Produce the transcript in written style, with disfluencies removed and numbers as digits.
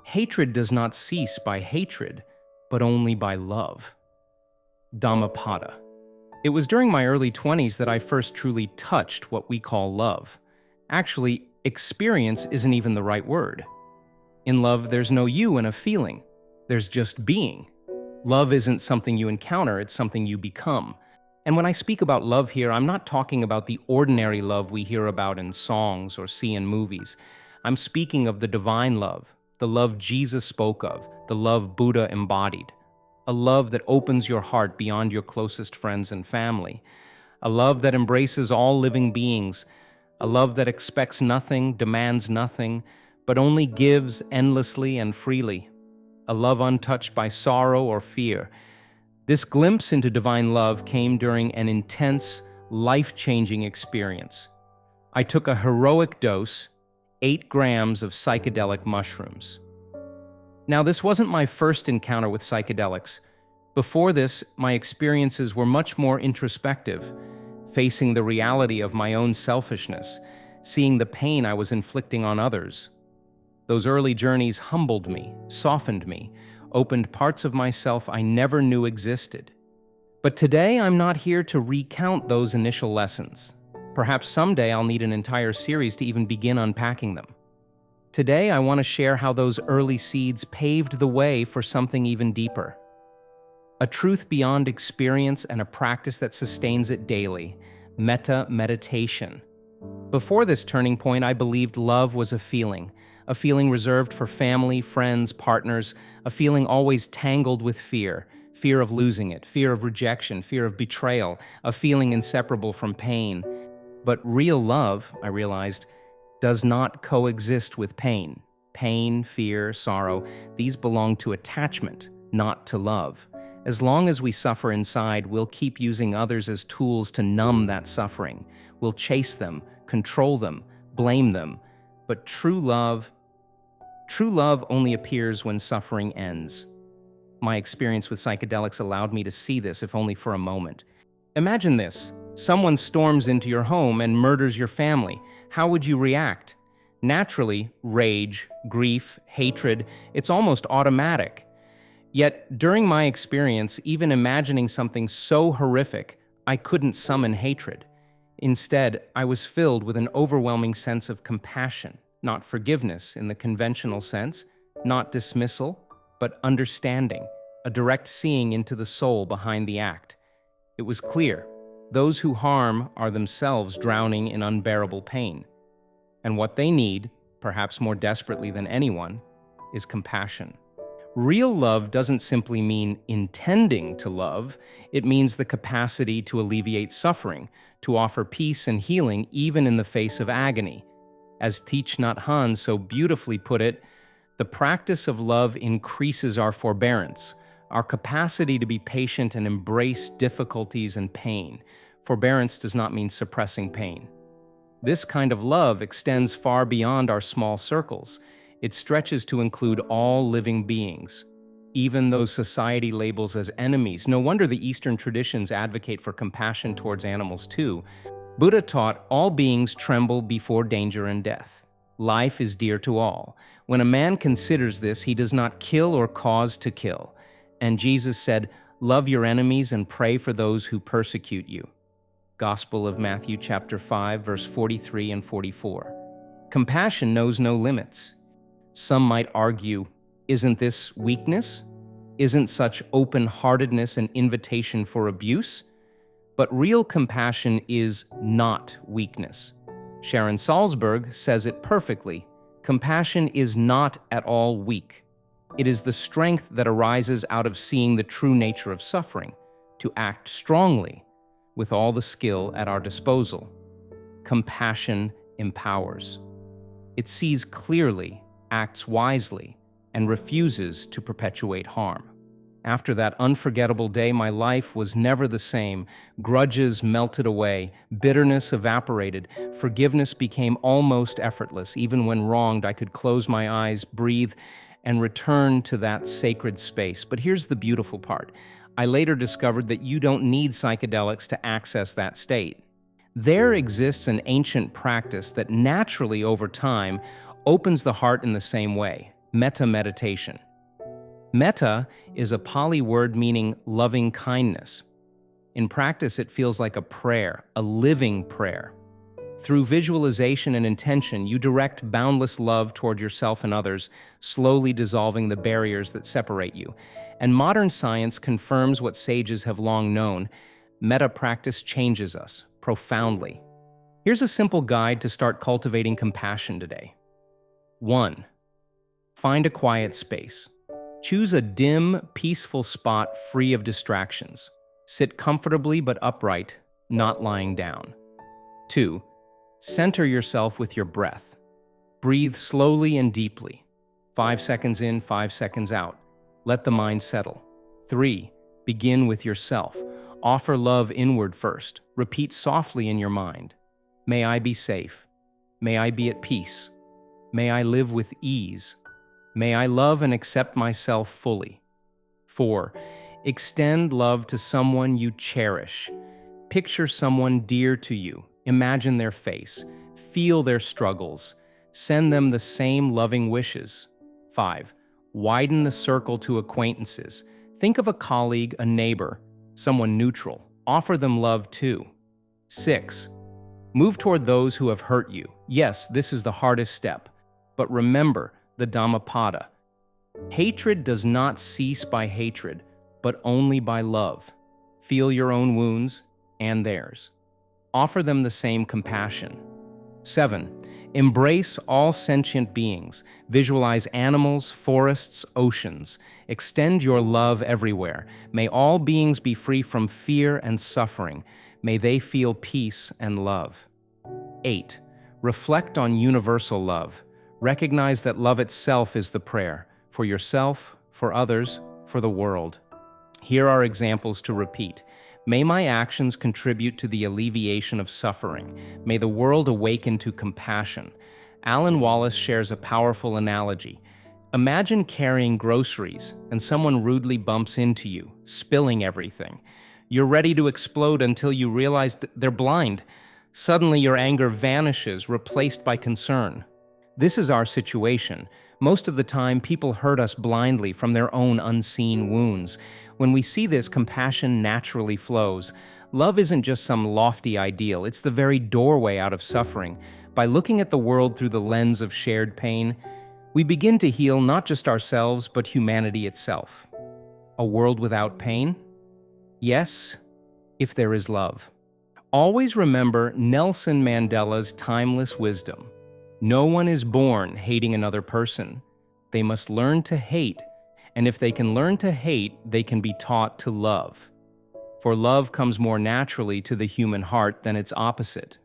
Hatred does not cease by hatred, but only by love. Dhammapada. It was during my early 20s that I first truly touched what we call love. Actually, experience isn't even the right word. In love, there's no you in a feeling. There's just being. Love isn't something you encounter, it's something you become. And when I speak about love here, I'm not talking about the ordinary love we hear about in songs or see in movies. I'm speaking of the divine love, the love Jesus spoke of, the love Buddha embodied. A love that opens your heart beyond your closest friends and family. A love that embraces all living beings. A love that expects nothing, demands nothing, but only gives endlessly and freely. A love untouched by sorrow or fear. This glimpse into divine love came during an intense, life-changing experience. I took a heroic dose, 8 grams of psychedelic mushrooms. Now, this wasn't my first encounter with psychedelics. Before this, my experiences were much more introspective, facing the reality of my own selfishness, seeing the pain I was inflicting on others. Those early journeys humbled me, softened me, opened parts of myself I never knew existed. But today, I'm not here to recount those initial lessons. Perhaps someday I'll need an entire series to even begin unpacking them. Today, I want to share how those early seeds paved the way for something even deeper. A truth beyond experience and a practice that sustains it daily, Metta meditation. Before this turning point, I believed love was a feeling reserved for family, friends, partners, a feeling always tangled with fear of losing it, fear of rejection, fear of betrayal, a feeling inseparable from pain. But real love, I realized, does not coexist with pain. Pain, fear, sorrow, these belong to attachment, not to love. As long as we suffer inside, we'll keep using others as tools to numb that suffering. We'll chase them, control them, blame them. But true love only appears when suffering ends. My experience with psychedelics allowed me to see this, if only for a moment. Imagine this. Someone storms into your home and murders your family. How would you react? Naturally, rage, grief, hatred, it's almost automatic. Yet, during my experience, even imagining something so horrific, I couldn't summon hatred. Instead, I was filled with an overwhelming sense of compassion, not forgiveness in the conventional sense, not dismissal, but understanding, a direct seeing into the soul behind the act. It was clear. Those who harm are themselves drowning in unbearable pain. And what they need, perhaps more desperately than anyone, is compassion. Real love doesn't simply mean intending to love, it means the capacity to alleviate suffering, to offer peace and healing even in the face of agony. As Thich Nhat Hanh so beautifully put it, the practice of love increases our forbearance, our capacity to be patient and embrace difficulties and pain. Forbearance does not mean suppressing pain. This kind of love extends far beyond our small circles. It stretches to include all living beings, even those society labels as enemies. No wonder the Eastern traditions advocate for compassion towards animals too. Buddha taught all beings tremble before danger and death. Life is dear to all. When a man considers this, he does not kill or cause to kill. And Jesus said, "Love your enemies and pray for those who persecute you." Gospel of Matthew chapter 5, verse 43 and 44. Compassion knows no limits. Some might argue, isn't this weakness? Isn't such open-heartedness an invitation for abuse? But real compassion is not weakness. Sharon Salzberg says it perfectly. Compassion is not at all weak. It is the strength that arises out of seeing the true nature of suffering, to act strongly, with all the skill at our disposal. Compassion empowers. It sees clearly, acts wisely, and refuses to perpetuate harm. After that unforgettable day, my life was never the same. Grudges melted away, bitterness evaporated, forgiveness became almost effortless. Even when wronged, I could close my eyes, breathe, and return to that sacred space. But here's the beautiful part. I later discovered that you don't need psychedelics to access that state. There exists an ancient practice that naturally, over time, opens the heart in the same way. Metta meditation. Metta is a Pali word meaning loving kindness. In practice, it feels like a prayer, a living prayer. Through visualization and intention, you direct boundless love toward yourself and others, slowly dissolving the barriers that separate you. And modern science confirms what sages have long known: metta practice changes us profoundly. Here's a simple guide to start cultivating compassion today. 1. Find a quiet space. Choose a dim, peaceful spot free of distractions. Sit comfortably but upright, not lying down. 2. Center yourself with your breath. Breathe slowly and deeply. 5 seconds in, 5 seconds out. Let the mind settle. 3. Begin with yourself. Offer love inward first. Repeat softly in your mind. May I be safe. May I be at peace. May I live with ease. May I love and accept myself fully. 4. Extend love to someone you cherish. Picture someone dear to you. Imagine their face. Feel their struggles. Send them the same loving wishes. 5. Widen the circle to acquaintances. Think of a colleague, a neighbor, someone neutral. Offer them love too. 6. Move toward those who have hurt you. Yes, this is the hardest step. But remember the Dhammapada. Hatred does not cease by hatred, but only by love. Feel your own wounds and theirs. Offer them the same compassion. 7. Embrace all sentient beings. Visualize animals, forests, oceans. Extend your love everywhere. May all beings be free from fear and suffering. May they feel peace and love. 8. Reflect on universal love. Recognize that love itself is the prayer, for yourself, for others, for the world. Here are examples to repeat. May my actions contribute to the alleviation of suffering. May the world awaken to compassion. Alan Wallace shares a powerful analogy. Imagine carrying groceries and someone rudely bumps into you, spilling everything. You're ready to explode until you realize that they're blind. Suddenly your anger vanishes, replaced by concern. This is our situation. Most of the time, people hurt us blindly from their own unseen wounds. When we see this, compassion naturally flows. Love isn't just some lofty ideal, it's the very doorway out of suffering. By looking at the world through the lens of shared pain, we begin to heal not just ourselves, but humanity itself. A world without pain? Yes, if there is love. Always remember Nelson Mandela's timeless wisdom. No one is born hating another person. They must learn to hate, and if they can learn to hate, they can be taught to love. For love comes more naturally to the human heart than its opposite,